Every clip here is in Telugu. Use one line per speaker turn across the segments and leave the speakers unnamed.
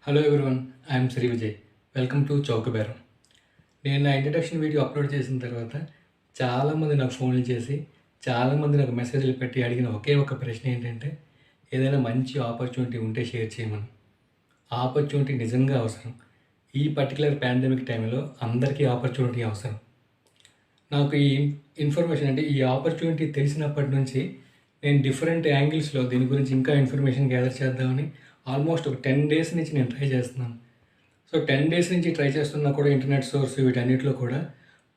Hello everyone, I'm Shri Vijay. Welcome to Chaukaberam. నేను నా ఇంట్రడక్షన్ వీడియో అప్లోడ్ చేసిన తర్వాత చాలామంది నాకు ఫోన్లు చేసి చాలామంది నాకు మెసేజ్లు పెట్టి అడిగిన ఒకే ఒక ప్రశ్న ఏంటంటే, ఏదైనా మంచి ఆపర్చునిటీ ఉంటే షేర్ చేయమని. ఆ ఆపర్చునిటీ నిజంగా అవసరం. ఈ పర్టికులర్ పాండమిక్ టైంలో అందరికీ ఆపర్చునిటీ అవసరం. నాకు ఈ ఇన్ఫర్మేషన్ అంటే ఈ ఆపర్చునిటీ తెలిసినప్పటి నుంచి నేను డిఫరెంట్ యాంగిల్స్లో దీని గురించి ఇంకా ఇన్ఫర్మేషన్ గ్యాదర్ చేద్దామని ఆల్మోస్ట్ ఒక 10 డేస్ నుంచి నేను ట్రై చేస్తున్నాను. సో 10 డేస్ నుంచి ట్రై చేస్తున్నా కూడా ఇంటర్నెట్ సోర్స్ వీటన్నిటిలో కూడా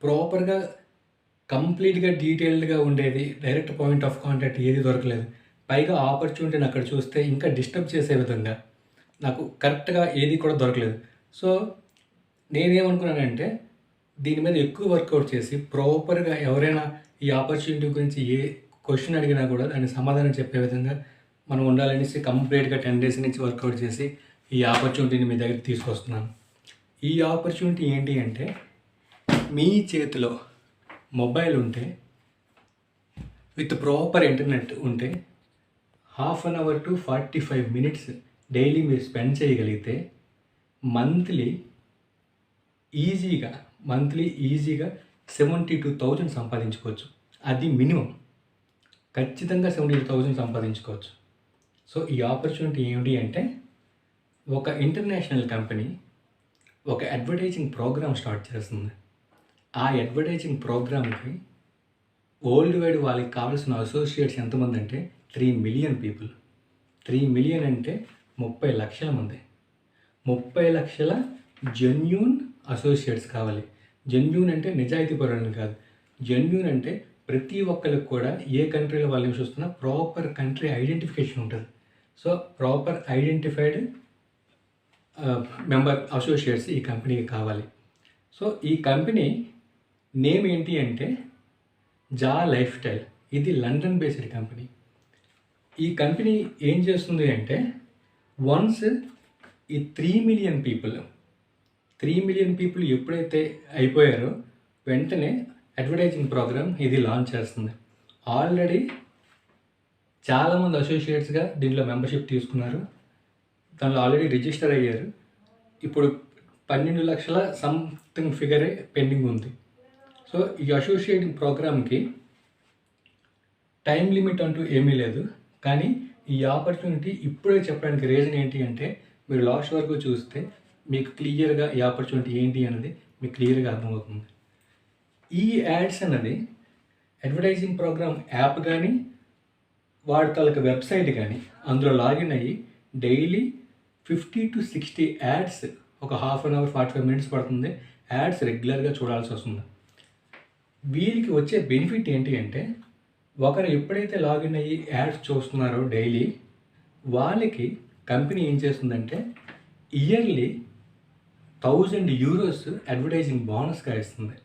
ప్రాపర్గా కంప్లీట్గా డీటెయిల్డ్గా ఉండేది డైరెక్ట్ పాయింట్ ఆఫ్ కాంటాక్ట్ ఏది దొరకలేదు. పైగా ఆపర్చునిటీని అక్కడ చూస్తే ఇంకా డిస్టర్బ్ చేసే విధంగా నాకు కరెక్ట్గా ఏది కూడా దొరకలేదు. సో నేనేమనుకున్నానంటే దీని మీద ఎక్కువ వర్కౌట్ చేసి ప్రాపర్గా ఎవరైనా ఈ ఆపర్చునిటీ గురించి ఏ క్వశ్చన్ అడిగినా కూడా దానికి సమాధానం చెప్పే విధంగా మనం ఉండాలనేసి కంప్లీట్గా 10 డేస్ నుంచి వర్కౌట్ చేసి ఈ ఆపర్చునిటీని మీ దగ్గరికి తీసుకొస్తున్నాను. ఈ ఆపర్చునిటీ ఏంటి అంటే, మీ చేతిలో మొబైల్ ఉంటే విత్ ప్రాపర్ ఇంటర్నెట్ ఉంటే half an hour to 45 minutes daily మీరు స్పెండ్ చేయగలిగితే మంత్లీ ఈజీగా 72,000 సంపాదించుకోవచ్చు. అది మినిమం. ఖచ్చితంగా 72,000 సంపాదించుకోవచ్చు. సో ఈ ఆపర్చునిటీ ఏమిటి అంటే, ఒక ఇంటర్నేషనల్ కంపెనీ ఒక అడ్వర్టైజింగ్ ప్రోగ్రామ్ స్టార్ట్ చేస్తుంది. ఆ అడ్వర్టైజింగ్ ప్రోగ్రామ్కి వరల్డ్ వైడ్ వాళ్ళకి కావాల్సిన అసోసియేట్స్ ఎంతమంది అంటే 3 మిలియన్ పీపుల్. 3 మిలియన్ అంటే 30 లక్షల మంది. 30 లక్షల జెన్యూన్ అసోసియేట్స్ కావాలి. జెన్యూన్ అంటే నిజాయితీ పరులని కాదు. జెన్యూన్ అంటే ప్రతి ఒక్కరికి కూడా ఏ కంట్రీలో వాళ్ళు చూస్తున్నా ప్రాపర్ కంట్రీ ఐడెంటిఫికేషన్ ఉంటుంది. So proper identified member associates ఈ కంపెనీకి కావాలి. సో ఈ కంపెనీ నేమ్ ఏంటి అంటే జా లైఫ్ స్టైల్. ఇది లండన్ బేస్డ్ కంపెనీ. ఈ కంపెనీ ఏం చేస్తుంది అంటే, వన్స్ ఈ 3 మిలియన్ పీపుల్ ఎప్పుడైతే అయిపోయారో వెంటనే అడ్వర్టైజింగ్ ప్రోగ్రామ్ ఇది లాంచ్ చేస్తుంది. ఆల్రెడీ చాలామంది అసోసియేట్స్గా దీంట్లో మెంబర్షిప్ తీసుకున్నారు. దానిలో ఆల్రెడీ రిజిస్టర్ అయ్యారు. ఇప్పుడు 12 లక్షల సంథింగ్ ఫిగరే పెండింగ్ ఉంది. సో ఈ అసోసియేటింగ్ ప్రోగ్రామ్కి టైం లిమిట్ అంటూ ఏమీ లేదు. కానీ ఈ ఆపర్చునిటీ ఇప్పుడే చెప్పడానికి రీజన్ ఏంటి అంటే, మీరు లాస్ట్ వరకు చూస్తే మీకు క్లియర్గా ఈ ఆపర్చునిటీ ఏంటి అన్నది మీకు క్లియర్గా అర్థమవుతుంది. ఈ యాడ్స్ అన్నది అడ్వర్టైజింగ్ ప్రోగ్రామ్ యాప్ కానీ వాడి తాలూకా వెబ్సైట్ కానీ అందులో లాగిన్ అయ్యి డైలీ 50 to 60 యాడ్స్, ఒక హాఫ్ అన్ అవర్ 45 మినిట్స్ పడుతుంది. యాడ్స్ రెగ్యులర్గా చూడాల్సి వస్తుంది. వీళ్ళకి వచ్చే బెనిఫిట్ ఏంటి అంటే, ఒకరు ఎప్పుడైతే లాగిన్ అయ్యి యాడ్స్ చూస్తున్నారో డైలీ, వాళ్ళకి కంపెనీ ఏం చేస్తుందంటే ఇయర్లీ 1000 యూరోస్ అడ్వర్టైజింగ్ బోనస్గా ఇస్తుంది.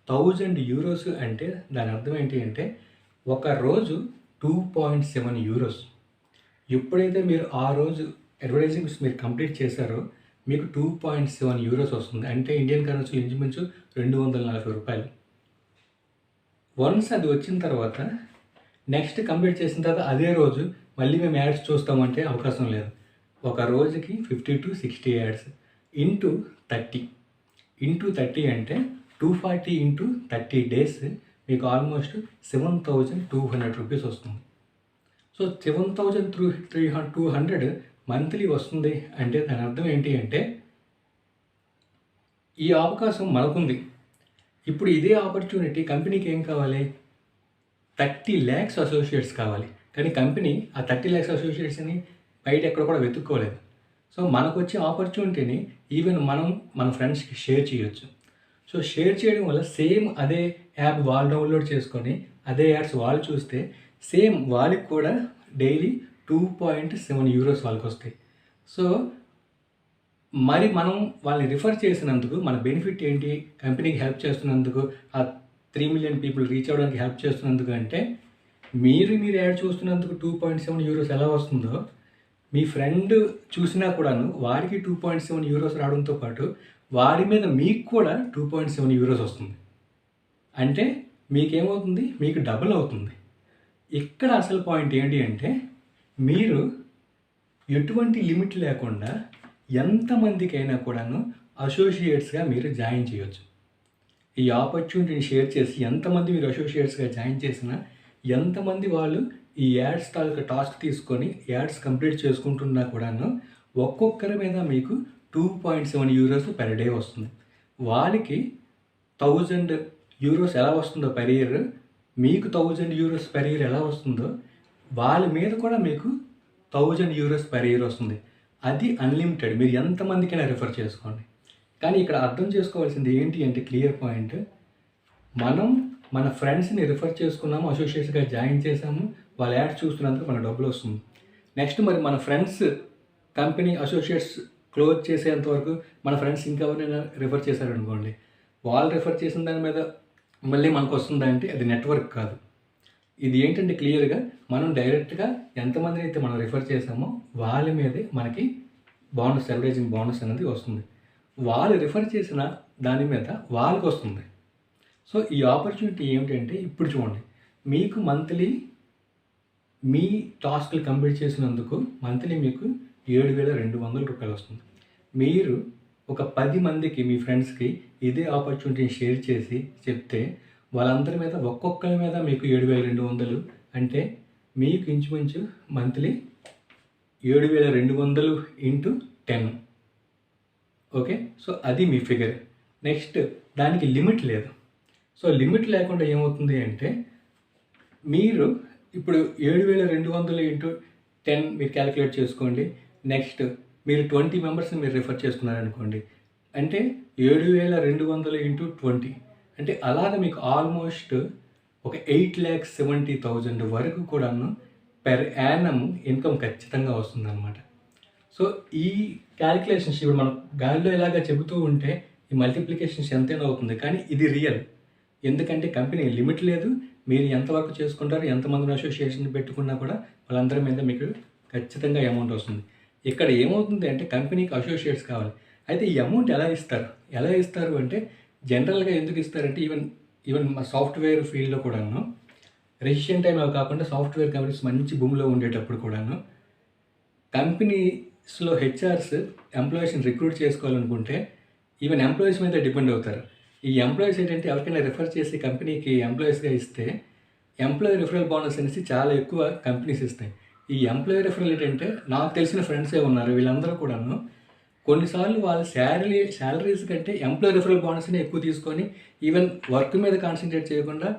1000 యూరోస్ అంటే దాని అర్థం ఏంటి అంటే, ఒక రోజు 2.7 యూరోస్. ఎప్పుడైతే మీరు ఆ రోజు అడ్వర్టైజింగ్స్ మీరు కంప్లీట్ చేశారో మీకు 2.7 యూరోస్ వస్తుంది. అంటే ఇండియన్ కరెన్సీ ఇంచుమించు 240 రూపాయలు. వన్స్ అది వచ్చిన తర్వాత నెక్స్ట్ కంప్లీట్ చేసిన తర్వాత అదే రోజు మళ్ళీ మేము యాడ్స్ చూస్తామంటే అవకాశం లేదు. ఒక రోజుకి 50 to 60 యాడ్స్ ఇంటూ 30 అంటే 240 ఇంటూ 30 డేస్ మీకు ఆల్మోస్ట్ 7,200 రూపీస్ వస్తుంది. సో 7,200 మంత్లీ వస్తుంది అంటే దాని అర్థం ఏంటి అంటే, ఈ అవకాశం మనకుంది. ఇప్పుడు ఇదే ఆపర్చునిటీ కంపెనీకి ఏం కావాలి? 30 lakhs అసోసియేట్స్ కావాలి. కానీ కంపెనీ ఆ 30 lakhs అసోసియేట్స్ని బయట ఎక్కడ కూడా వెతుక్కోలేదు. సో మనకు వచ్చే ఆపర్చునిటీని ఈవెన్ మనం మన ఫ్రెండ్స్కి షేర్ చేయొచ్చు. సో షేర్ చేయడం వల్ల సేమ్ అదే యాప్ వాళ్ళు డౌన్లోడ్ చేసుకొని అదే యాడ్స్ వాళ్ళు చూస్తే సేమ్ వాళ్ళకి కూడా డైలీ 2.7 యూరోస్ వాళ్ళకి వస్తాయి. సో మరి మనం వాళ్ళని రిఫర్ చేసినందుకు మన బెనిఫిట్ ఏంటి? కంపెనీకి హెల్ప్ చేస్తున్నందుకు, ఆ 3 మిలియన్ పీపుల్ రీచ్ అవ్వడానికి హెల్ప్ చేస్తున్నందుకు అంటే, మీరు యాడ్ చూస్తున్నందుకు 2.7 యూరోస్ ఎలా వస్తుందో, మీ ఫ్రెండ్ చూసినా కూడాను వాడికి 2.7 యూరోస్ రావడంతో పాటు వాడి మీద మీకు కూడా 2.7 యూరోస్ వస్తుంది. అంటే మీకేమవుతుంది? మీకు డబుల్ అవుతుంది. ఇక్కడ అసలు పాయింట్ ఏంటి అంటే, మీరు ఎటువంటి లిమిట్ లేకుండా ఎంతమందికైనా కూడాను అసోసియేట్స్గా మీరు జాయిన్ చేయొచ్చు. ఈ ఆపర్చునిటీని షేర్ చేసి ఎంతమంది మీరు అసోసియేట్స్గా జాయిన్ చేసినా, ఎంతమంది వాళ్ళు ఈ యాడ్స్ తాలూకా టాస్క్ తీసుకొని యాడ్స్ కంప్లీట్ చేసుకుంటున్నా కూడాను ఒక్కొక్కరి మీద మీకు 2.7 యూరోస్ పెర్ డే వస్తుంది. వాళ్ళకి 1000 యూరోస్ ఎలా వస్తుందో పెర్ ఇయర్, మీకు 1000 యూరోస్ పెర్ ఇయర్ ఎలా వస్తుందో వాళ్ళ మీద కూడా మీకు 1000 యూరోస్ పెర్ ఇయర్ వస్తుంది. అది అన్లిమిటెడ్. మీరు ఎంతమందికైనా రిఫర్ చేసుకోండి. కానీ ఇక్కడ అర్థం చేసుకోవాల్సింది ఏంటి అంటే క్లియర్ పాయింట్, మనం మన ఫ్రెండ్స్ని రిఫర్ చేసుకున్నాము, అసోసియేట్స్గా జాయిన్ చేసాము, వాళ్ళ యాడ్స్ చూస్తున్నందుకు మనకు డబ్బులు వస్తుంది. నెక్స్ట్ మరి మన ఫ్రెండ్స్ కంపెనీ అసోసియేట్స్ క్లోజ్ చేసేంత వరకు మన ఫ్రెండ్స్ ఇంకెవరైనా రిఫర్ చేశారనుకోండి, వాళ్ళు రిఫర్ చేసిన దాని మీద మళ్ళీ మనకు వస్తుందా అంటే అది నెట్వర్క్ కాదు. ఇది ఏంటంటే క్లియర్గా మనం డైరెక్ట్గా ఎంతమందిని అయితే మనం రిఫర్ చేసామో వాళ్ళ మీదే మనకి బోనస్, అడ్వర్టైజింగ్ బోనస్ అనేది వస్తుంది. వాళ్ళు రిఫర్ చేసిన దాని మీద వాళ్ళకి వస్తుంది. సో ఈ ఆపర్చునిటీ ఏమిటంటే ఇప్పుడు చూడండి, మీకు మంత్లీ మీ టాస్క్లు కంప్లీట్ చేసినందుకు మంత్లీ మీకు 7,200 రూపాయలు వస్తుంది. మీరు ఒక 10 మందికి మీ ఫ్రెండ్స్కి ఇదే ఆపర్చునిటీని షేర్ చేసి చెప్తే వాళ్ళందరి మీద ఒక్కొక్కరి మీద మీకు 7,200 అంటే మీకు ఇంచుమించు మంత్లీ 7,200 ఇంటూ 10. ఓకే, సో అది మీ ఫిగర్. నెక్స్ట్ దానికి లిమిట్ లేదు. సో లిమిట్ లేకుండా ఏమవుతుంది అంటే మీరు ఇప్పుడు 7,200 ఇంటూ 10 మీరు క్యాలిక్యులేట్ చేసుకోండి. నెక్స్ట్ మీరు 20 మెంబర్స్ని మీరు రిఫర్ చేసుకున్నారనుకోండి, అంటే 7,200 ఇంటూ 20 అంటే అలాగే మీకు ఆల్మోస్ట్ ఒక 8,70,000 వరకు కూడాను పెర్ యానం ఇన్కమ్ ఖచ్చితంగా వస్తుందన్నమాట. సో ఈ క్యాలిక్యులేషన్స్ ఇప్పుడు మనం గాలిలో ఇలాగా చెబుతూ ఉంటే ఈ మల్టిప్లికేషన్స్ ఎంతైనా అవుతుంది, కానీ ఇది రియల్. ఎందుకంటే కంపెనీ లిమిట్ లేదు. మీరు ఎంతవరకు చేసుకుంటారు, ఎంతమందిని అసోసియేషన్ పెట్టుకున్నా కూడా వాళ్ళందరి మీద మీకు ఖచ్చితంగా అమౌంట్ వస్తుంది. ఇక్కడ ఏమవుతుంది అంటే కంపెనీకి అసోసియేట్స్ కావాలి. అయితే ఈ అమౌంట్ ఎలా ఇస్తారు అంటే జనరల్గా ఎందుకు ఇస్తారంటే ఈవెన్ మా సాఫ్ట్వేర్ ఫీల్డ్లో కూడాను రెసిషన్ టైం అవి కాకుండా సాఫ్ట్వేర్ కంపెనీస్ మంచి భూమిలో ఉండేటప్పుడు కూడాను కంపెనీస్లో హెచ్ఆర్స్ ఎంప్లాయీస్ని రిక్రూట్ చేసుకోవాలనుకుంటే ఈవెన్ ఎంప్లాయీస్ మీద డిపెండ్ అవుతారు. ఈ ఎంప్లాయీస్ ఏంటంటే ఎవరికైనా రిఫర్ చేసి కంపెనీకి ఎంప్లాయీస్గా ఇస్తే ఎంప్లాయీ రిఫరల్ బోనస్ అనేసి చాలా ఎక్కువ కంపెనీస్ ఇస్తాయి. ఈ ఎంప్లాయీ రిఫరల్ ఏంటంటే నాకు తెలిసిన ఫ్రెండ్సే ఉన్నారు, వీళ్ళందరూ కూడాను కొన్నిసార్లు వాళ్ళ శాలరీస్ కంటే ఎంప్లాయీ రిఫరల్ బోనస్ని ఎక్కువ తీసుకొని ఈవెన్ వర్క్ మీద కాన్సన్ట్రేట్ చేయకుండా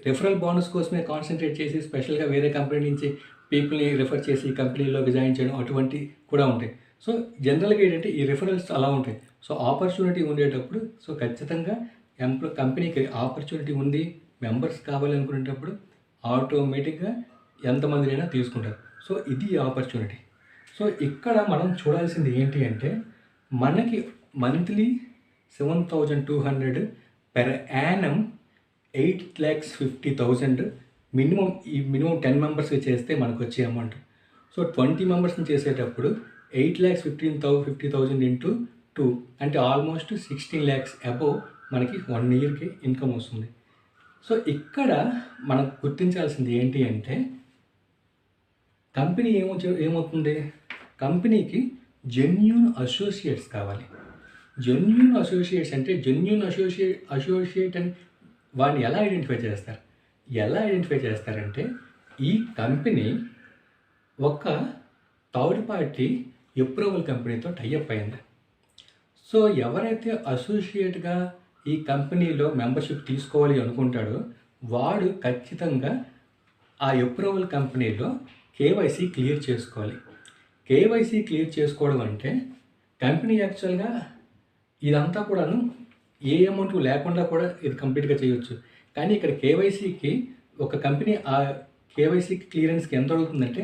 రిఫరల్ బోనస్ కోసమే కాన్సన్ట్రేట్ చేసి స్పెషల్గా వేరే కంపెనీ నుంచి పీపుల్ని రిఫర్ చేసి కంపెనీలోకి జాయిన్ చేయడం అటువంటి కూడా ఉంటాయి. సో జనరల్గా ఏంటంటే ఈ రిఫరల్స్ అలా ఉంటాయి. సో ఆపర్చునిటీ ఉండేటప్పుడు సో ఖచ్చితంగా కంపెనీకి ఆపర్చునిటీ ఉంది, మెంబర్స్ కావాలనుకునేటప్పుడు ఆటోమేటిక్గా ఎంతమందినైనా తీసుకుంటారు. సో ఇది ఆపర్చునిటీ. సో ఇక్కడ మనం చూడాల్సింది ఏంటి అంటే మనకి మంత్లీ 7,200 పెర్ యానం 8,50,000 మినిమం 10 మెంబర్స్కి చేస్తే మనకు వచ్చే అమౌంట్. సో 20 మెంబర్స్ని చేసేటప్పుడు 8,50,000 ఇంటూ 2 అంటే ఆల్మోస్ట్ 16 lakhs అబోవ్ మనకి 1 yearకి ఇన్కమ్ వస్తుంది. సో ఇక్కడ మనం గుర్తించాల్సింది ఏంటి అంటే కంపెనీ ఏమవుతుంది, కంపెనీకి జెన్యూన్ అసోసియేట్స్ కావాలి. జెన్యూన్ అసోసియేట్స్ అంటే జెన్యూన్ అసోసియేట్ అని వాడిని ఎలా ఐడెంటిఫై చేస్తారంటే ఈ కంపెనీ ఒక థర్డ్ పార్టీ అప్రూవల్ కంపెనీతో టైఅప్ అయింది. సో ఎవరైతే అసోసియేట్గా ఈ కంపెనీలో మెంబర్షిప్ తీసుకోవాలి అనుకుంటాడో వాడు ఖచ్చితంగా ఆ అప్రూవల్ కంపెనీలో కేవైసీ క్లియర్ చేసుకోవాలి. కేవైసీ క్లియర్ చేసుకోవడం అంటే కంపెనీ యాక్చువల్గా ఇదంతా కూడాను ఏ అమౌంట్ లేకుండా కూడా ఇది కంప్లీట్గా చేయొచ్చు. కానీ ఇక్కడ కేవైసీకి ఒక కంపెనీ ఆ కేవైసీ క్లియరెన్స్కి ఎంత అడుగుతుందంటే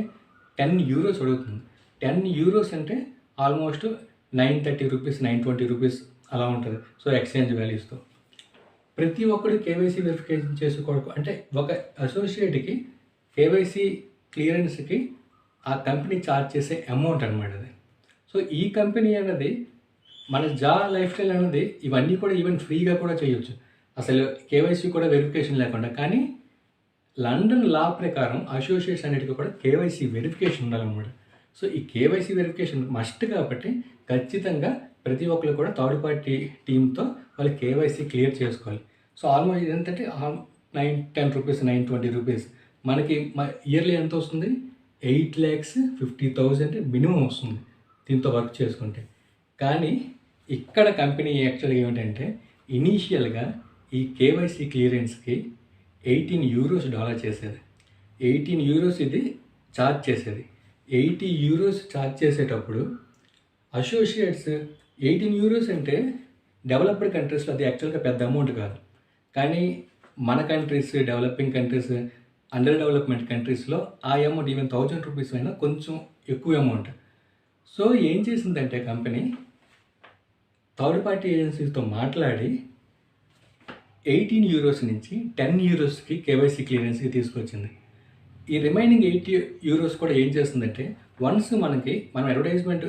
10 euros అడుగుతుంది. 10 euros అంటే ఆల్మోస్ట్ 930 రూపీస్ 920 రూపీస్ అలా ఉంటుంది. సో ఎక్స్చేంజ్ వాల్యూస్తో ప్రతి ఒక్కరు కేవైసీ వెరిఫికేషన్ చేసుకోవడం అంటే ఒక అసోసియేట్కి కేవైసీ క్లియరెన్స్కి ఆ కంపెనీ ఛార్జ్ చేసే అమౌంట్ అనమాట అది. సో ఈ కంపెనీ అనేది మన లైఫ్ స్టైల్ అనేది ఇవన్నీ కూడా ఈవెన్ ఫ్రీగా కూడా చేయొచ్చు, అసలు కేవైసీ కూడా వెరిఫికేషన్ లేకుండా. కానీ లండన్ లా ప్రకారం అసోసియేట్స్ అన్నిటికీ కూడా కేవైసీ వెరిఫికేషన్ ఉండాలన్నమాట. సో ఈ కేవైసీ వెరిఫికేషన్ మస్ట్ కాబట్టి ఖచ్చితంగా ప్రతి ఒక్కరు కూడా థర్డ్ పార్టీ టీంతో వాళ్ళు కేవైసీ క్లియర్ చేసుకోవాలి. సో ఆల్మోస్ట్ ఏంటంటే 9-10 రూపీస్, 920 రూపీస్ మనకి ఇయర్లీ ఎంత వస్తుంది? 8,50,000 మినిమం వస్తుంది దీంతో వర్క్ చేసుకుంటే. కానీ ఇక్కడ కంపెనీ యాక్చువల్గా ఏమిటంటే ఇనీషియల్గా ఈ కేవైసీ క్లియరెన్స్కి €18 చేసేది. €18 ఇది ఛార్జ్ చేసేది. €80 ఛార్జ్ చేసేటప్పుడు అసోసియేట్స్ €18 అంటే డెవలప్డ్ కంట్రీస్లో అది యాక్చువల్గా పెద్ద అమౌంట్ కాదు. కానీ మన countries, developing countries, under development కంట్రీస్లో ఆ అమౌంట్ ఈవెన్ ₹1,000 అయినా కొంచెం ఎక్కువ అమౌంట్. సో ఏం చేసిందంటే కంపెనీ థర్డ్ పార్టీ ఏజెన్సీతో మాట్లాడి €18 నుంచి €10కి కేవైసీ క్లియరెన్స్కి తీసుకొచ్చింది. ఈ రిమైనింగ్ €80 కూడా ఏం చేస్తుందంటే వన్స్ మనం అడ్వర్టైజ్మెంట్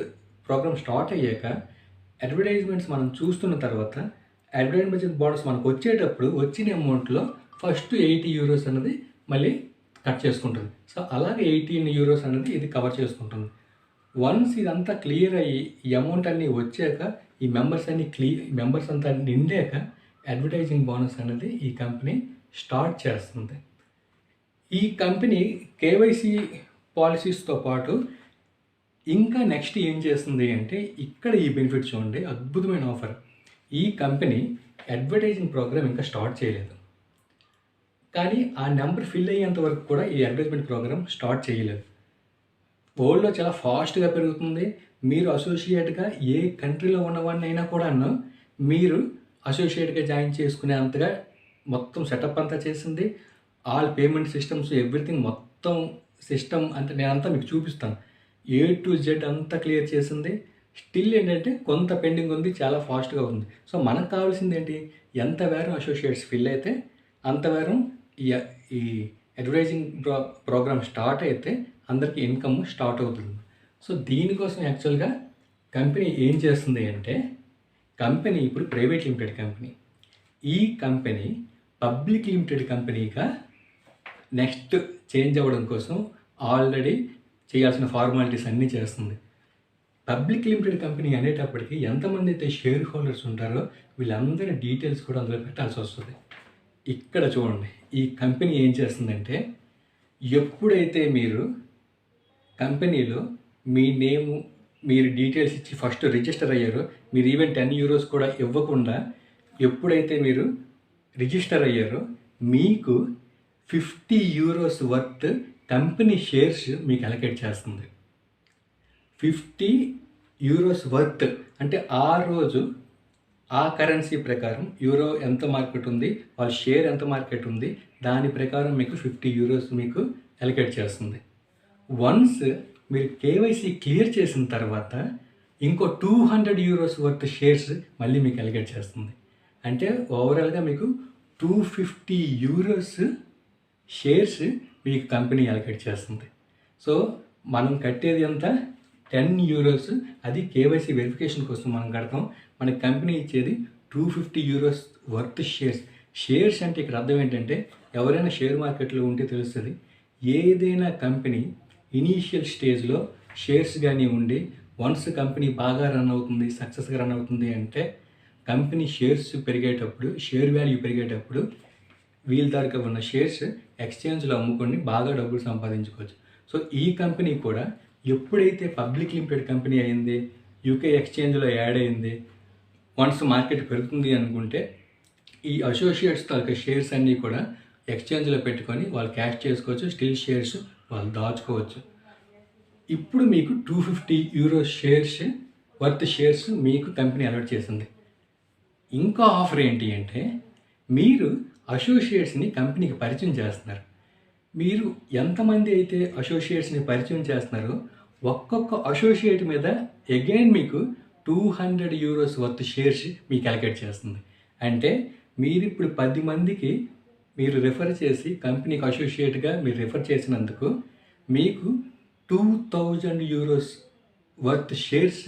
ప్రోగ్రామ్ స్టార్ట్ అయ్యాక అడ్వర్టైజ్మెంట్స్ మనం చూస్తున్న తర్వాత అడ్వర్టైజ్మెంట్ బోనస్ మనకు వచ్చేటప్పుడు వచ్చిన అమౌంట్లో ఫస్ట్ €80 అనేది మళ్ళీ కట్ చేసుకుంటుంది. సో అలాగే €18 అనేది ఇది కవర్ చేసుకుంటుంది. వన్స్ ఇదంతా క్లియర్ అయ్యి ఈ అమౌంట్ అన్నీ వచ్చాక ఈ మెంబర్స్ అంతా నిండాక అడ్వర్టైజింగ్ బోనస్ అనేది ఈ కంపెనీ స్టార్ట్ చేస్తుంది. ఈ కంపెనీ కేవైసీ పాలసీస్తో పాటు ఇంకా నెక్స్ట్ ఏం చేస్తుంది అంటే ఇక్కడ ఈ బెనిఫిట్ చూడండి, అద్భుతమైన ఆఫర్. ఈ కంపెనీ అడ్వర్టైజింగ్ ప్రోగ్రామ్ ఇంకా స్టార్ట్ చేయలేదు. కానీ ఆ నెంబర్ ఫిల్ అయ్యేంత వరకు కూడా ఈ అడ్వర్టైజ్మెంట్ ప్రోగ్రామ్ స్టార్ట్ చేయలేదు. వరల్డ్లో చాలా ఫాస్ట్గా పెరుగుతుంది. మీరు అసోసియేట్గా ఏ కంట్రీలో ఉన్నవాడినైనా కూడా మీరు అసోసియేట్గా జాయిన్ చేసుకునే అంతగా మొత్తం సెటప్ అంతా చేసింది. ఆల్ పేమెంట్ సిస్టమ్స్ ఎవ్రీథింగ్ మొత్తం సిస్టమ్ అంటే నేనంతా మీకు చూపిస్తాను. A to Z అంతా క్లియర్ చేసింది. స్టిల్ ఏంటంటే కొంత పెండింగ్ ఉంది, చాలా ఫాస్ట్గా ఉంది. సో మనకు కావాల్సింది ఏంటి? ఎంత వేరం అసోసియేట్స్ ఫిల్ అయితే అంత వేరం ఈ అడ్వర్టైజింగ్ ప్రోగ్రామ్ స్టార్ట్ అయితే అందరికీ ఇన్కమ్ స్టార్ట్ అవుతుంది. సో దీనికోసం యాక్చువల్గా కంపెనీ ఏం చేస్తుంది అంటే కంపెనీ ఇప్పుడు ప్రైవేట్ లిమిటెడ్ కంపెనీ. ఈ కంపెనీ పబ్లిక్ లిమిటెడ్ కంపెనీగా నెక్స్ట్ చేంజ్ అవ్వడం కోసం ఆల్రెడీ చేయాల్సిన ఫార్మాలిటీస్ అన్నీ చేస్తుంది. పబ్లిక్ లిమిటెడ్ కంపెనీ అనేటప్పటికీ ఎంతమంది అయితే షేర్ హోల్డర్స్ ఉంటారో వీళ్ళందరి డీటెయిల్స్ కూడా అందులో పెట్టాల్సి వస్తుంది. ఇక్కడ చూడండి, ఈ కంపెనీ ఏం చేస్తుందంటే ఎప్పుడైతే మీరు కంపెనీలో మీ నేము, మీరు డీటెయిల్స్ ఇచ్చి ఫస్ట్ రిజిస్టర్ అయ్యారో, మీరు ఈవెన్ €10 కూడా ఇవ్వకుండా ఎప్పుడైతే మీరు రిజిస్టర్ అయ్యారో మీకు €50 వర్త్ కంపెనీ షేర్స్ మీకు అలొకేట్ చేస్తుంది. €50 వర్త్ అంటే ఆ రోజు ఆ కరెన్సీ ప్రకారం యూరో ఎంత మార్కెట్ ఉంది, వాళ్ళ షేర్ ఎంత మార్కెట్ ఉంది, దాని ప్రకారం మీకు €50 మీకు అలొకేట్ చేస్తుంది. వన్స్ మీరు కేవైసీ క్లియర్ చేసిన తర్వాత ఇంకో €200 వర్త్ షేర్స్ మళ్ళీ మీకు అలొకేట్ చేస్తుంది. అంటే ఓవరాల్గా మీకు €250 షేర్స్ మీకు కంపెనీ అలొకేట్ చేస్తుంది. సో మనం కట్టేది ఎంత? €10. అది కేవైసీ వెరిఫికేషన్ కోసం మనం కడతాం. మన కంపెనీ ఇచ్చేది €250 వర్త్ షేర్స్. షేర్స్ అంటే ఇక్కడ అర్థం ఏంటంటే ఎవరైనా షేర్ మార్కెట్లో ఉంటే తెలుస్తుంది. ఏదైనా కంపెనీ ఇనీషియల్ స్టేజ్లో షేర్స్ కానీ ఉండి వన్స్ కంపెనీ బాగా రన్ అవుతుంది, సక్సెస్గా రన్ అవుతుంది అంటే కంపెనీ షేర్స్ పెరిగేటప్పుడు, షేర్ వాల్యూ పెరిగేటప్పుడు వీళ్ళ దగ్గర ఉన్న షేర్స్ ఎక్స్చేంజ్లో అమ్ముకొని బాగా డబ్బులు సంపాదించుకోవచ్చు. సో ఈ కంపెనీ కూడా ఎప్పుడైతే పబ్లిక్ లిమిటెడ్ కంపెనీ అయింది, యూకే ఎక్స్చేంజ్లో యాడ్ అయింది, వన్స్ మార్కెట్ పెరుగుతుంది అనుకుంటే ఈ అసోసియేట్స్ తాలూకా షేర్స్ అన్నీ కూడా ఎక్స్చేంజ్లో పెట్టుకొని వాళ్ళు క్యాష్ చేసుకోవచ్చు, స్టిల్ షేర్స్ వాళ్ళు దాచుకోవచ్చు. ఇప్పుడు మీకు €250 షేర్స్ వర్త్ షేర్స్ మీకు కంపెనీ అలాట్ చేసింది. ఇంకా ఆఫర్ ఏంటి అంటే మీరు అసోసియేట్స్ని కంపెనీకి పరిచయం చేస్తున్నారు. మీరు ఎంతమంది అయితే అసోసియేట్స్ని పరిచయం చేస్తున్నారో ఒక్కొక్క అసోసియేట్ మీద అగైన్ మీకు €200 వర్త్ షేర్స్ మీకు అలొకేట్ చేస్తుంది. అంటే మీరు ఇప్పుడు 10 మందికి మీరు రిఫర్ చేసి కంపెనీకి అసోసియేట్గా మీరు రిఫర్ చేసినందుకు మీకు €2000 వర్త్ షేర్స్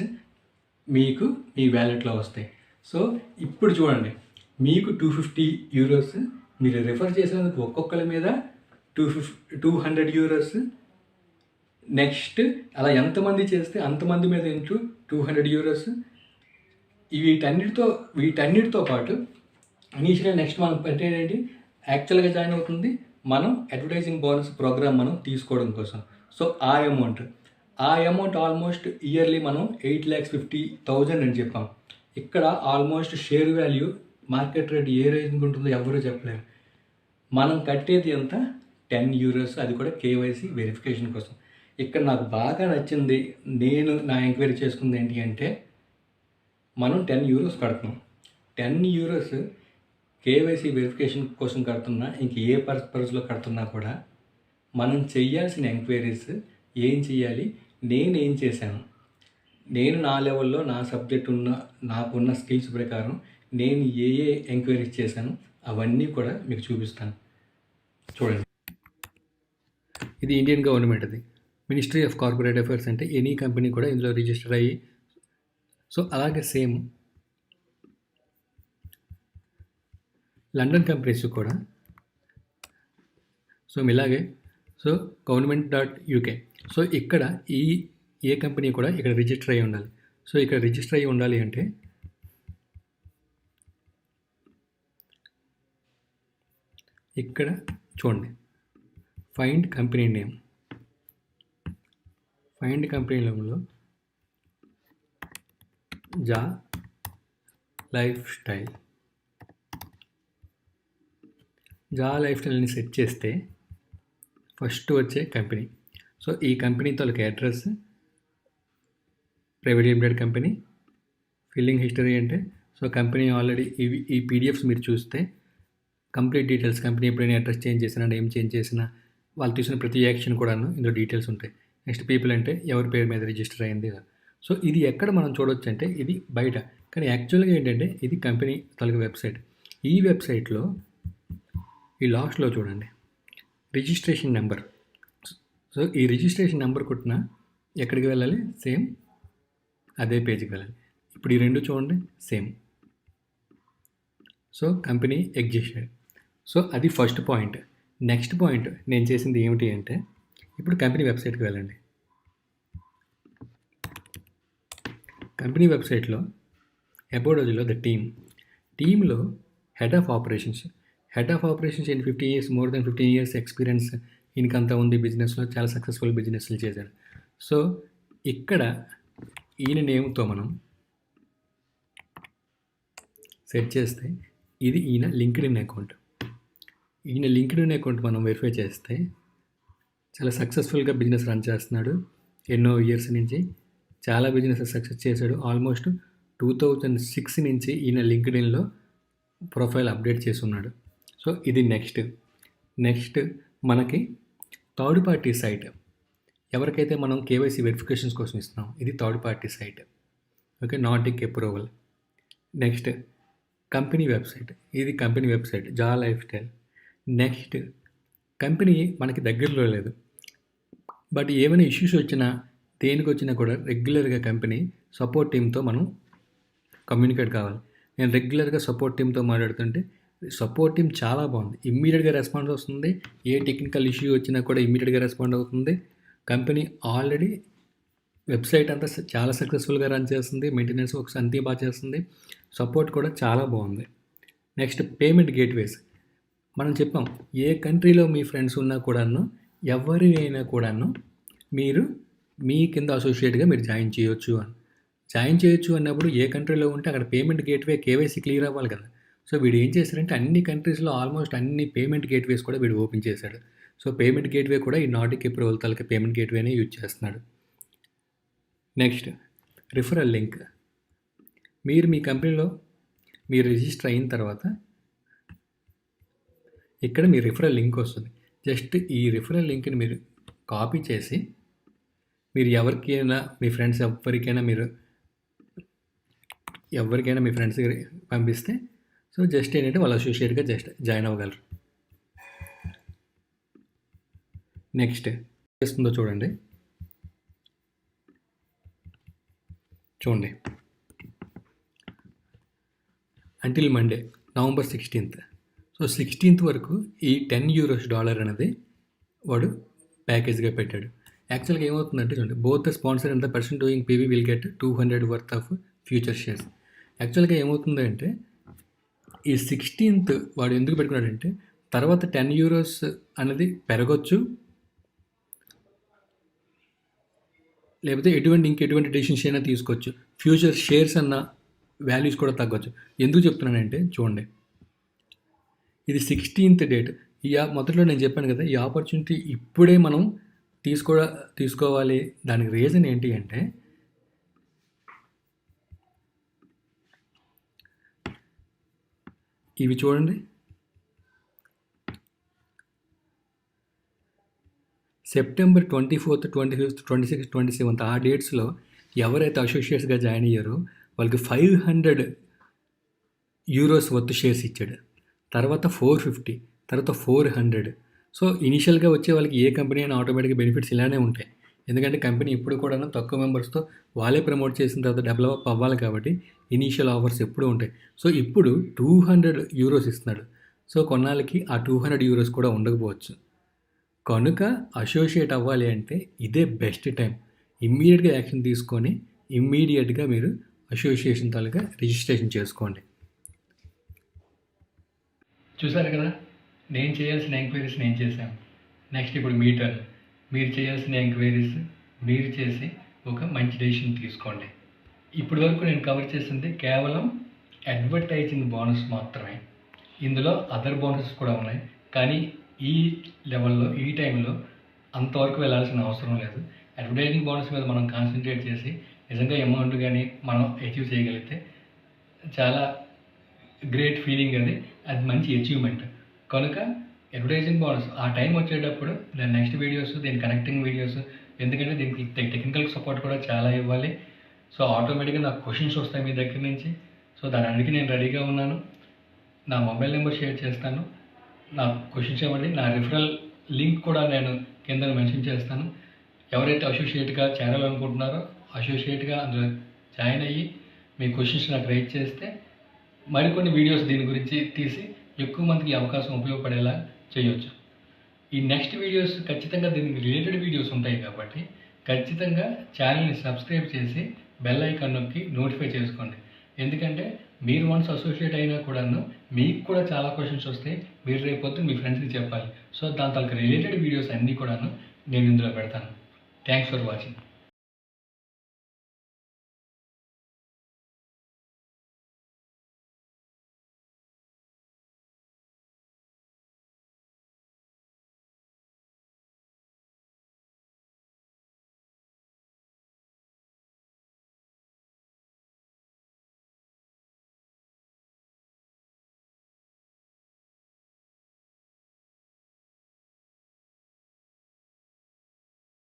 మీకు మీ వ్యాలెట్లో వస్తాయి. సో ఇప్పుడు చూడండి, మీకు €250 మీరు రిఫర్ చేసినందుకు ఒక్కొక్కరి మీద €200 నెక్స్ట్ అలా ఎంతమంది చేస్తే అంతమంది మీద ఇంటూ €200. వీటన్నిటితో పాటు ఇనీషియల్గా నెక్స్ట్ మనం పెట్టేది యాక్చువల్గా జాయిన్ అవుతుంది మనం అడ్వర్టైజింగ్ బోనస్ ప్రోగ్రామ్ మనం తీసుకోవడం కోసం. సో ఆ అమౌంట్ ఆల్మోస్ట్ ఇయర్లీ మనం 8,50,000 అని చెప్పాం. ఇక్కడ almost share value market rate ఏ రేంజ్కి ఉంటుందో ఎవరూ చెప్పలేరు. మనం కట్టేది ఎంత €10, అది కూడా కేవైసీ వెరిఫికేషన్ కోసం. ఇక్కడ నాకు బాగా నచ్చింది, నేను నా ఎంక్వైరీ చేసుకుంది ఏంటి అంటే, మనం €10 కడుతున్నాం. €10 కేవైసీ వెరిఫికేషన్ కోసం కడుతున్నా, ఇంక ఏ పర్పస్లో కడుతున్నా కూడా మనం చేయాల్సిన ఎంక్వైరీస్ ఏం చేయాలి, నేనేం చేశాను, నేను నా లెవెల్లో నా సబ్జెక్ట్ నాకున్న స్కిల్స్ ప్రకారం నేను ఏ ఎంక్వైరీస్ చేశాను అవన్నీ కూడా మీకు చూపిస్తాను. చూడండి, ఇది ఇండియన్ గవర్నమెంట్, అది మినిస్ట్రీ ఆఫ్ కార్పొరేట్ అఫైర్స్. అంటే ఎనీ కంపెనీ కూడా ఇందులో రిజిస్టర్ అయ్యి, సో అలాగే సేమ్ లండన్ కంపెనీస్ కూడా సో ఇలాగే సో government.uk. సో ఇక్కడ ఏ కంపెనీ కూడా ఇక్కడ రిజిస్టర్ అయ్యి ఉండాలి. సో ఇక్కడ రిజిస్టర్ అయ్యి ఉండాలి అంటే ఇక్కడ చూడండి, find company name. Find company నేమ్లో జా లైఫ్ స్టైల్ని సెట్ చేస్తే ఫస్ట్ వచ్చే కంపెనీ. సో ఈ కంపెనీ తాలూకు address, private limited company, filing history అంటే సో కంపెనీ ఆల్రెడీ ఈ పీడిఎఫ్స్ మీరు చూస్తే కంప్లీట్ డీటెయిల్స్, కంపెనీ ఎప్పుడైనా అడ్రస్ చేంజ్ చేసినా, నేమ్ చేంజ్ చేసినా, వాళ్ళు తీసుకున్న ప్రతి యాక్షన్ కూడాను ఇందులో డీటెయిల్స్ ఉంటాయి. నెక్స్ట్ పీపుల్ అంటే ఎవరి పేరు మీద రిజిస్టర్ అయింది. సో ఇది ఎక్కడ మనం చూడవచ్చు అంటే ఇది బయట, కానీ యాక్చువల్గా ఏంటంటే ఇది కంపెనీ తాలూకు వెబ్సైట్. ఈ వెబ్సైట్లో ఈ లాస్ట్లో చూడండి రిజిస్ట్రేషన్ నెంబర్. సో ఈ రిజిస్ట్రేషన్ నెంబర్ కొట్టిన ఎక్కడికి వెళ్ళాలి, సేమ్ అదే పేజ్కి వెళ్ళాలి. ఇప్పుడు ఈ రెండు చూడండి same. So company existed. So అది ఫస్ట్ పాయింట్. నెక్స్ట్ పాయింట్ నేను చేసింది ఏమిటి అంటే, ఇప్పుడు కంపెనీ వెబ్సైట్కి వెళ్ళండి. కంపెనీ వెబ్సైట్లో అబౌట్ అజ్లో ద టీంలో head of operations in 50 years, more than 15 years experience ఈయనకంతా ఉంది బిజినెస్లో, చాలా సక్సెస్ఫుల్ బిజినెస్లు చేశాడు. సో ఇక్కడ ఈయన నేమ్తో మనం సెట్ చేస్తే ఇది ఈయన లింక్డ్ఇన్ అకౌంట్. మనం వెరిఫై చేస్తే చాలా సక్సెస్ఫుల్గా బిజినెస్ రన్ చేస్తున్నాడు. ఎన్నో ఇయర్స్ నుంచి చాలా బిజినెస్ సక్సెస్ చేశాడు. ఆల్మోస్ట్ 2006 నుంచి ఈయన లింక్డ్ఇన్లో ప్రొఫైల్ అప్డేట్ చేసి ఉన్నాడు. సో ఇది నెక్స్ట్ మనకి థర్డ్ పార్టీ సైట్. ఎవరికైతే మనం కేవైసీ వెరిఫికేషన్స్ కోసం ఇస్తున్నాం, ఇది థర్డ్ పార్టీ సైట్. ఓకే, నాటిక్ అప్రూవల్. నెక్స్ట్ కంపెనీ వెబ్సైట్, ఇది కంపెనీ వెబ్సైట్ జా లైఫ్ స్టైల్. నెక్స్ట్ కంపెనీ మనకి దగ్గరలో లేదు, బట్ ఏమైనా ఇష్యూస్ వచ్చినా దేనికి వచ్చినా కూడా రెగ్యులర్గా కంపెనీ సపోర్ట్ టీంతో మనం కమ్యూనికేట్ కావాలి. నేను రెగ్యులర్గా సపోర్ట్ టీంతో మాట్లాడుతుంటే సపోర్ట్ టీం చాలా బాగుంది, ఇమ్మీడియట్గా రెస్పాండ్ వస్తుంది. ఏ టెక్నికల్ ఇష్యూ వచ్చినా కూడా ఇమ్మీడియట్గా రెస్పాండ్ అవుతుంది. కంపెనీ ఆల్రెడీ వెబ్సైట్ అంతా చాలా సక్సెస్ఫుల్గా రన్ చేస్తుంది, మెయింటెనెన్స్ వర్క్స్ అంతా బాగా చేస్తుంది, సపోర్ట్ కూడా చాలా బాగుంది. Next payment gateways. మనం చెప్పాం ఏ కంట్రీలో మీ ఫ్రెండ్స్ ఉన్నా కూడాను, ఎవరినైనా కూడాను మీరు మీ కింద అసోసియేట్గా మీరు జాయిన్ చేయొచ్చు అన్నప్పుడు ఏ కంట్రీలో ఉంటే అక్కడ పేమెంట్ గేట్వే కేవైసీ క్లియర్ అవ్వాలి కదా. సో వీడు ఏం చేశారంటే అన్ని కంట్రీస్లో ఆల్మోస్ట్ అన్ని పేమెంట్ గేట్వేస్ కూడా వీడు ఓపెన్ చేశాడు. సో పేమెంట్ గేట్వే కూడా ఈ నాటిక్ అప్రూవల్ తాలూకా పేమెంట్ గేట్వేనే యూజ్ చేస్తున్నాడు. Next referral link. మీరు మీ కంపెనీలో మీరు రిజిస్టర్ అయిన తర్వాత ఇక్కడ మీ రిఫరల్ లింక్ వస్తుంది. జస్ట్ ఈ రిఫరల్ లింక్ని మీరు కాపీ చేసి మీరు ఎవరికైనా మీ ఫ్రెండ్స్ మీ ఫ్రెండ్స్ పంపిస్తే సో జస్ట్ ఏంటంటే వాళ్ళు అసోసియేట్గా జస్ట్ జాయిన్ అవ్వగలరు. నెక్స్ట్ చేస్తుందో చూడండి until Monday November 16th. So 16th వరకు ఈ $10 అనేది వాడు ప్యాకేజ్గా పెట్టాడు. యాక్చువల్గా ఏమవుతుందంటే చూడండి, both the sponsor and the person doing PV will get 200 worth of future shares. యాక్చువల్గా ఏమవుతుందంటే ఈ 16th వాడు ఎందుకు పెట్టుకున్నాడంటే తర్వాత 10 euros అనేది పెరగొచ్చు, లేకపోతే ఇంకెటువంటి డెసిషన్స్ అయినా తీసుకోవచ్చు. ఫ్యూచర్ షేర్స్ అన్న వాల్యూస్ కూడా తగ్గొచ్చు. ఎందుకు చెప్తున్నానంటే చూడండి, ఇది 16th డేట్. మొదట్లో నేను చెప్పాను కదా, ఈ ఆపర్చునిటీ ఇప్పుడే మనం తీసుకోవాలి. దానికి రీజన్ ఏంటి అంటే ఇవి చూడండి, September 24th, 25th, 26th, 27th ఆ డేట్స్లో ఎవరైతే అసోసియేట్స్గా జాయిన్ అయ్యారో వాళ్ళకి 500 euros వర్త్ షేర్స్ ఇచ్చాడు. తర్వాత 450, తర్వాత 400. సో ఇనీషియల్గా వచ్చే వాళ్ళకి ఏ కంపెనీ అయినా ఆటోమేటిక్గా బెనిఫిట్స్ ఇలానే ఉంటాయి. ఎందుకంటే కంపెనీ ఎప్పుడు కూడా తక్కువ మెంబర్స్తో వాళ్ళే ప్రమోట్ చేసిన తర్వాత డెవలప్ అవ్వాలి కాబట్టి ఇనీషియల్ ఆఫర్స్ ఎప్పుడూ ఉంటాయి. సో ఇప్పుడు 200 euros ఇస్తున్నాడు. సో కొన్నాళ్ళకి ఆ 200 euros కూడా ఉండకపోవచ్చు. కనుక అసోసియేట్ అవ్వాలి అంటే ఇదే బెస్ట్ టైం. ఇమ్మీడియట్గా యాక్షన్ తీసుకొని ఇమ్మీడియట్గా మీరు అసోసియేషన్ తాలూకా రిజిస్ట్రేషన్ చేసుకోండి. చూసారు కదా, నేను చేయాల్సిన ఎంక్వైరీస్ నేను చేశాను. నెక్స్ట్ ఇప్పుడు మీ టర్న్. మీరు చేయాల్సిన ఎంక్వైరీస్ మీరు చేసి ఒక మంచి డెసిషన్ తీసుకోండి. ఇప్పటి వరకు నేను కవర్ చేసింది కేవలం అడ్వర్టైజింగ్ బోనస్ మాత్రమే. ఇందులో అదర్ బోనసెస్ కూడా ఉన్నాయి, కానీ ఈ లెవెల్లో ఈ టైంలో అంతవరకు వెళ్ళాల్సిన అవసరం లేదు. అడ్వర్టైజింగ్ బోనస్ మీద మనం కాన్సన్ట్రేట్ చేసి నిజంగా అమౌంట్ కానీ మనం అచీవ్ చేయగలిగితే చాలా గ్రేట్ ఫీలింగ్. అది మంచి అచీవ్మెంట్. కనుక అడ్వర్టైజింగ్ బోనస్ ఆ టైం వచ్చేటప్పుడు దాని నెక్స్ట్ వీడియోస్, దీని కనెక్టింగ్ వీడియోస్, ఎందుకంటే దీనికి టెక్నికల్ సపోర్ట్ కూడా చాలా ఇవ్వాలి. సో ఆటోమేటిక్గా నాకు క్వశ్చన్స్ వస్తాయి మీ దగ్గర నుంచి. సో దాని అన్నిటికీ నేను రెడీగా ఉన్నాను. నా మొబైల్ నెంబర్ షేర్ చేస్తాను, నాకు క్వశ్చన్స్ ఇవ్వండి. నా రిఫరల్ లింక్ కూడా నేను కింద మెన్షన్ చేస్తాను. ఎవరైతే అసోసియేట్గా చేరాలనుకుంటున్నారో అసోసియేట్గా అందులో జాయిన్ అయ్యి మీ క్వశ్చన్స్ నాకు రైట్ చేస్తే మరికొన్ని వీడియోస్ దీని గురించి తీసి ఎక్కువ మందికి అవకాశం ఉపయోగపడేలా చేయొచ్చు. ఈ నెక్స్ట్ వీడియోస్ ఖచ్చితంగా దీనికి రిలేటెడ్ వీడియోస్ ఉంటాయి కాబట్టి ఖచ్చితంగా ఛానల్ని సబ్స్క్రైబ్ చేసి బెల్ ఐకాన్ నొక్కి నోటిఫై చేసుకోండి. ఎందుకంటే మీరు వన్స్ అసోసియేట్ అయినా కూడాను మీకు కూడా చాలా క్వశ్చన్స్ వస్తాయి. మీరు రేపొద్దు మీ ఫ్రెండ్స్కి చెప్పాలి. సో దాని తాలూకు రిలేటెడ్ వీడియోస్ అన్నీ కూడాను నేను ఇందులో పెడతాను. Thanks for watching.